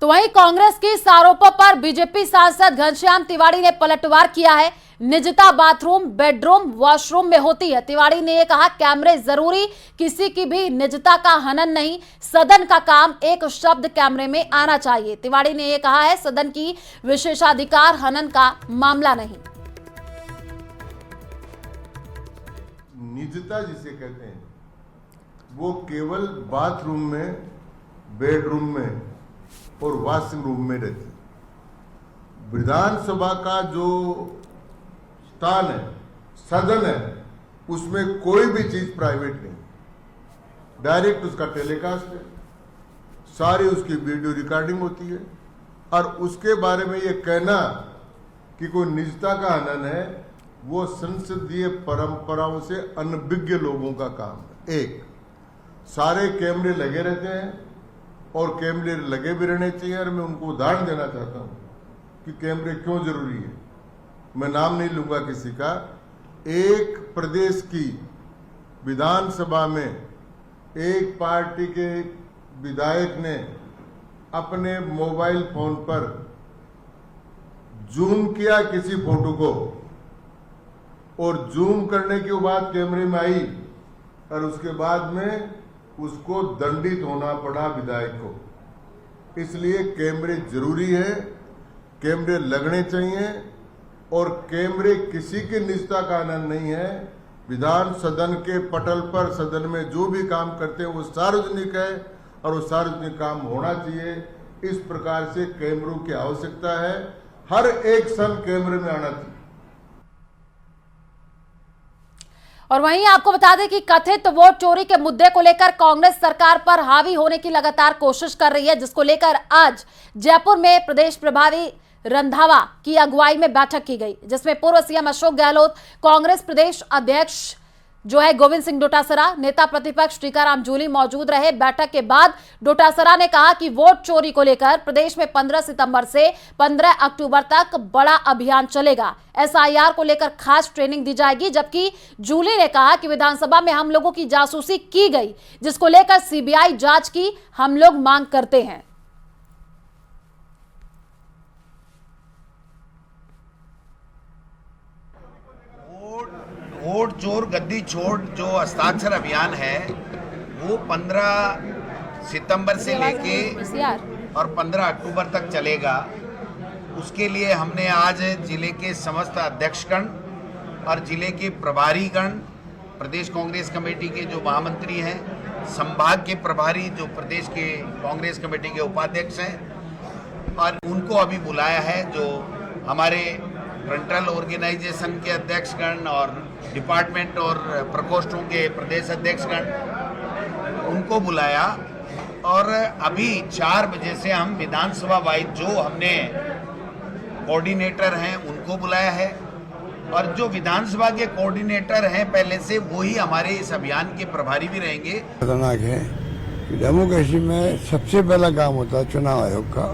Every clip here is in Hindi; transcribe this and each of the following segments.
तो वहीं कांग्रेस की इस आरोपों पर बीजेपी सांसद घनश्याम तिवारी ने पलटवार किया है। निजता बाथरूम, बेडरूम, वॉशरूम में होती है। तिवारी ने यह कहा, कैमरे जरूरी, किसी की भी निजता का हनन नहीं, सदन का काम एक शब्द कैमरे में आना चाहिए। तिवारी ने यह कहा है, सदन की विशेषाधिकार हनन का मामला नहीं। निजता जिसे कहते हैं वो केवल बाथरूम में, बेडरूम में और वॉशिंग रूम में रहती है। विधानसभा का जो स्थान है, सदन है, उसमें कोई भी चीज प्राइवेट नहीं, डायरेक्ट उसका टेलीकास्ट है, सारी उसकी वीडियो रिकॉर्डिंग होती है। और उसके बारे में ये कहना कि कोई निजता का हनन है, वो संसदीय परंपराओं से अनभिज्ञ लोगों का काम है। एक, सारे कैमरे लगे रहते हैं और कैमरे लगे भी रहने चाहिए। और मैं उनको उदाहरण देना चाहता हूं कि कैमरे क्यों जरूरी है। मैं नाम नहीं लूंगा किसी का। एक प्रदेश की विधानसभा में एक पार्टी के विधायक ने अपने मोबाइल फोन पर जूम किया किसी फोटो को, और जूम करने के बाद कैमरे में आई, और उसके बाद में उसको दंडित होना पड़ा विधायक को। इसलिए कैमरे जरूरी है, कैमरे लगने चाहिए। और कैमरे किसी की निजता का हनन नहीं है। विधान सदन के पटल पर, सदन में जो भी काम करते हैं वो सार्वजनिक है और वो सार्वजनिक काम होना चाहिए। इस प्रकार से कैमरों की आवश्यकता है। हर एक सन कैमरे में आना चाहिए। और वहीं आपको बता दें कि कथित वोट चोरी के मुद्दे को लेकर कांग्रेस सरकार पर हावी होने की लगातार कोशिश कर रही है, जिसको लेकर आज जयपुर में प्रदेश प्रभारी रंधावा की अगुवाई में बैठक की गई, जिसमें पूर्व सीएम अशोक गहलोत, कांग्रेस प्रदेश अध्यक्ष जो है गोविंद सिंह डोटासरा, नेता प्रतिपक्ष टीकाराम जूली मौजूद रहे। बैठक के बाद डोटासरा ने कहा कि वोट चोरी को लेकर प्रदेश में 15 सितंबर से 15 अक्टूबर तक बड़ा अभियान चलेगा। एसआईआर को लेकर खास ट्रेनिंग दी जाएगी। जबकि जूली ने कहा कि विधानसभा में हम लोगों की जासूसी की गई, जिसको लेकर सीबीआई जांच की हम लोग मांग करते हैं। वोट चोर गद्दी छोड़ जो हस्ताक्षर अभियान है वो 15 सितंबर से लेके और 15 अक्टूबर तक चलेगा। उसके लिए हमने आज जिले के समस्त अध्यक्षगण और जिले के प्रभारीगण, प्रदेश कांग्रेस कमेटी के जो महामंत्री हैं, संभाग के प्रभारी जो प्रदेश के कांग्रेस कमेटी के उपाध्यक्ष हैं, और उनको अभी बुलाया है। जो हमारे फ्रंटल ऑर्गेनाइजेशन के अध्यक्षगण और डिपार्टमेंट और प्रकोष्ठों के प्रदेश अध्यक्षगण, उनको बुलाया। और अभी 4 बजे से हम विधानसभा वाइज जो हमने कोऑर्डिनेटर हैं उनको बुलाया है, और जो विधानसभा के कोऑर्डिनेटर हैं पहले से, वही हमारे इस अभियान के प्रभारी भी रहेंगे। खतरनाक है कि डेमोक्रेसी में सबसे पहला काम होता है चुनाव आयोग का,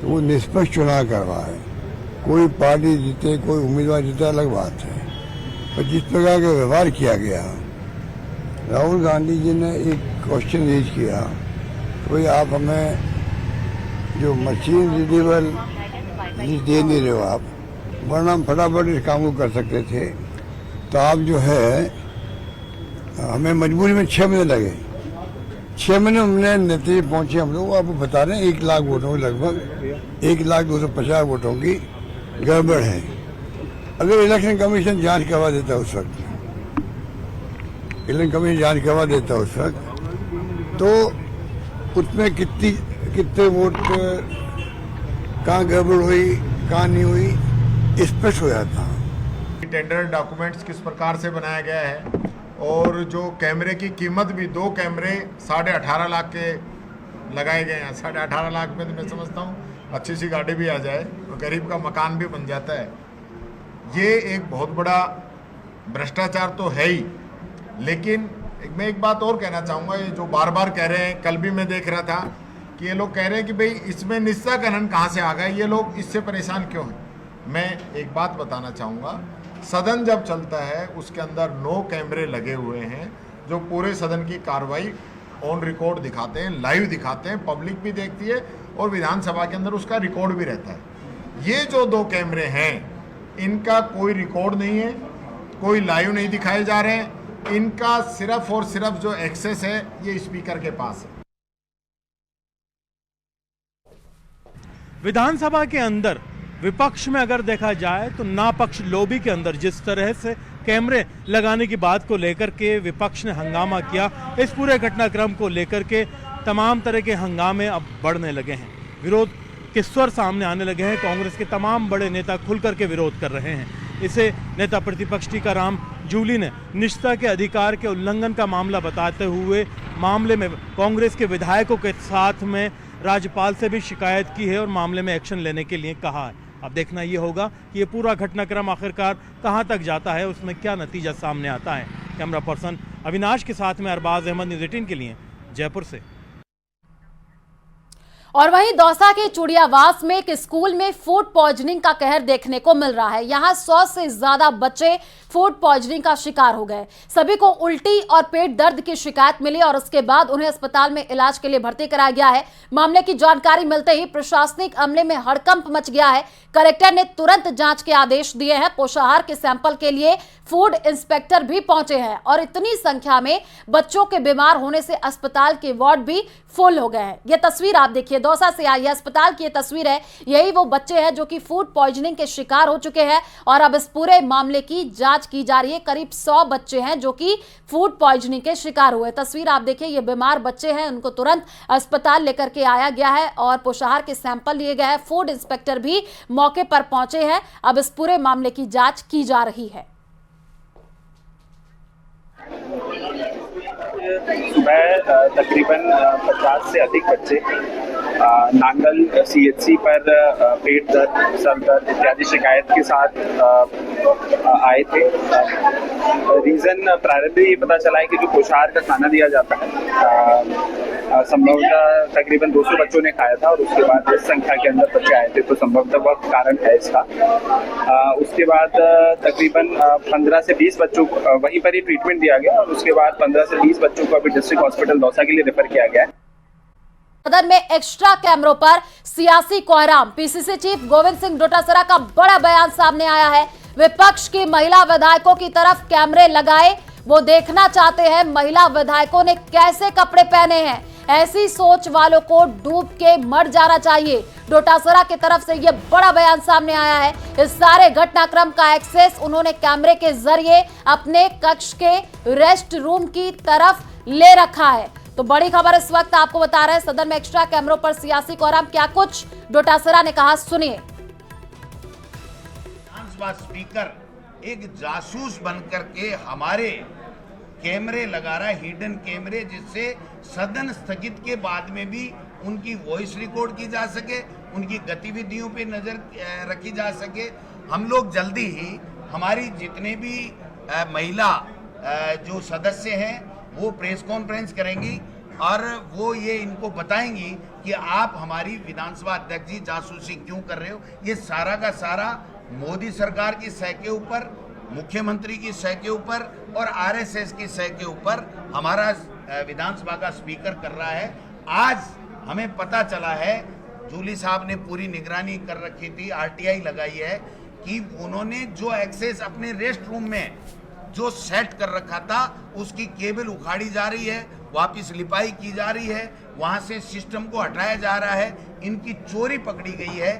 वो निष्पक्ष चुनाव करवाए। कोई पार्टी जीते, कोई उम्मीदवार जीते, अलग बात है, पर जिस प्रकार का व्यवहार किया गया, राहुल गांधी जी ने एक क्वेश्चन रेज किया, कोई आप हमें जो मशीन रीडेबल दे नहीं रहे हो आप, वरना हम फटाफट इस काम को कर सकते थे। तो आप जो है, हमें मजबूरी में 6 महीने लगे। 6 महीने हमने नतीजे पहुंचे। हम लोग आपको बता रहे हैं 1 लाख वोटों की, लगभग 1,250,000 वोटों की गड़बड़ है। अगर इलेक्शन कमीशन जांच करवा देता उस वक्त, इलेक्शन कमीशन जांच करवा देता उस वक्त, तो उसमें कितने वोट कहाँ गड़बड़ हुई, कहाँ नहीं हुई, स्पष्ट हो जाता। टेंडर डॉक्यूमेंट्स किस प्रकार से बनाया गया है, और जो कैमरे की कीमत भी 2 कैमरे 18.5 लाख के लगाए गए हैं। 18.5 लाख में तो मैं समझता हूँ अच्छी सी गाड़ी भी आ जाए और गरीब का मकान भी बन जाता है। ये एक बहुत बड़ा भ्रष्टाचार तो है ही, लेकिन मैं एक बात और कहना चाहूँगा। ये जो बार बार कह रहे हैं, कल भी मैं देख रहा था कि ये लोग कह रहे हैं कि भाई इसमें निजता का हनन कहाँ से आ गया, ये लोग इससे परेशान क्यों हैं। मैं एक बात बताना चाहूँगा, सदन जब चलता है उसके अंदर 9 कैमरे लगे हुए हैं जो पूरे सदन की कार्रवाई ऑन रिकॉर्ड दिखाते हैं, लाइव दिखाते हैं, पब्लिक भी देखती है और विधानसभा के अंदर उसका रिकॉर्ड भी रहता है। ये जो 2 कैमरे हैं इनका कोई रिकॉर्ड नहीं है, कोई लाइव नहीं दिखाए जा रहे हैं, इनका सिर्फ और सिर्फ जो एक्सेस है ये स्पीकर के पास है। विधानसभा के अंदर विपक्ष में अगर देखा जाए तो नापक्ष लॉबी के अंदर जिस तरह से कैमरे लगाने की बात को लेकर के विपक्ष ने हंगामा किया, इस पूरे घटनाक्रम को लेकर के तमाम तरह के हंगामे अब बढ़ने लगे हैं, विरोध के स्वर सामने आने लगे हैं। कांग्रेस के तमाम बड़े नेता खुलकर के विरोध कर रहे हैं। इसे नेता प्रतिपक्ष टीकाराम जूली ने निष्ठा के अधिकार के उल्लंघन का मामला बताते हुए मामले में कांग्रेस के विधायकों के साथ में राज्यपाल से भी शिकायत की है और मामले में एक्शन लेने के लिए कहा है। अब देखना ये होगा कि ये पूरा घटनाक्रम आखिरकार कहां तक जाता है, उसमें क्या नतीजा सामने आता है। कैमरा पर्सन अविनाश के साथ में अरबाज अहमद, न्यूज़ 18 के लिए जयपुर से। और वहीं दौसा के चुड़ियावास में एक स्कूल में फूड पॉइजनिंग का कहर देखने को मिल रहा है। यहां 100 से ज्यादा बच्चे फूड पॉइजनिंग का शिकार हो गए। सभी को उल्टी और पेट दर्द की शिकायत मिली और उसके बाद उन्हें अस्पताल में इलाज के लिए भर्ती कराया गया है। मामले की जानकारी मिलते ही प्रशासनिक अमले में हड़कंप मच गया है। कलेक्टर ने तुरंत जांच के आदेश दिए हैं। पोषाहार के सैंपल के लिए फूड इंस्पेक्टर भी पहुंचे हैं और इतनी संख्या में बच्चों के बीमार होने से अस्पताल के वार्ड भी फुल हो गए हैं। यह तस्वीर आप देखिए, दौसा से आई है, अस्पताल की यह तस्वीर है। यही वो बच्चे हैं जो कि फूड पॉइजनिंग के शिकार हो चुके हैं और अब इस पूरे मामले की जांच की जा रही है। करीब 100 बच्चे हैं जो कि फूड पॉइजनिंग के शिकार हुए। तस्वीर आप देखिए, ये बीमार बच्चे हैं, उनको तुरंत अस्पताल लेकर के आया गया है और पोषाहार के सैंपल लिए गए हैं। फूड इंस्पेक्टर भी मौके पर पहुंचे हैं। अब इस पूरे मामले की जांच की जा रही है। सुबह तकरीबन 50 से अधिक बच्चे नांगल सीएचसी पर पेट दर्द, सर दर्द इत्यादि शिकायत के साथ आए थे। रीज़न प्रारंभिक ये पता चला है कि जो पोषाहार का खाना दिया जाता है संभवतः तकरीबन 200 बच्चों ने खाया था और उसके बाद इस संख्या के अंदर बच्चे आए थे, तो संभवतः वह कारण है इसका। उसके बाद तकरीबन 15 से 20 बच्चों को वहीं पर ही ट्रीटमेंट दिया गया और उसके बाद 15 से 20 बच्चों को अभी डिस्ट्रिक्ट हॉस्पिटल दौसा के लिए रेफर किया गया है। सदन में एक्स्ट्रा कैमरों पर सियासी कोहराम। पीसीसी चीफ गोविंद सिंह डोटासरा का बड़ा बयान सामने आया है। विपक्ष की महिला विधायकों की तरफ कैमरे लगाए, वो देखना चाहते हैं महिला विधायकों ने कैसे कपड़े पहने हैं। ऐसी सोच वालों को डूब के मर जाना चाहिए। डोटासरा की तरफ से यह बड़ा बयान सामने आया है। इस सारे घटनाक्रम का एक्सेस उन्होंने कैमरे के जरिए अपने कक्ष के रेस्ट रूम की तरफ ले रखा है। तो बड़ी खबर इस वक्त आपको बता रहे हैं, सदन में एक्स्ट्रा कैमरों पर सियासी कोहराम। क्या कुछ डोटासरा ने कहा, सुनिए। विधानसभा स्पीकर एक जासूस बनकर के हमारे कैमरे लगा रहा है, हिडन कैमरे, जिससे सदन स्थगित के बाद में भी उनकी वॉइस रिकॉर्ड की जा सके, उनकी गतिविधियों पे नजर रखी जा सके। हम लोग जल्दी ही हमारी जितने भी महिला जो सदस्य हैं वो प्रेस कॉन्फ्रेंस करेंगी और वो ये इनको बताएंगी कि आप हमारी विधानसभा अध्यक्ष जी जासूसी क्यों कर रहे हो। ये सारा का सारा मोदी सरकार की सह के ऊपर, मुख्यमंत्री की सह के ऊपर और आरएसएस की सह के ऊपर हमारा विधानसभा का स्पीकर कर रहा है। आज हमें पता चला है, जूली साहब ने पूरी निगरानी कर रखी थी, आरटीआई लगाई है, कि उन्होंने जो एक्सेस अपने रेस्ट रूम में जो सेट कर रखा था उसकी केबल उखाड़ी जा रही है, वापस लिपाई की जा रही है, वहां से सिस्टम को हटाया जा रहा है, इनकी चोरी पकड़ी गई है।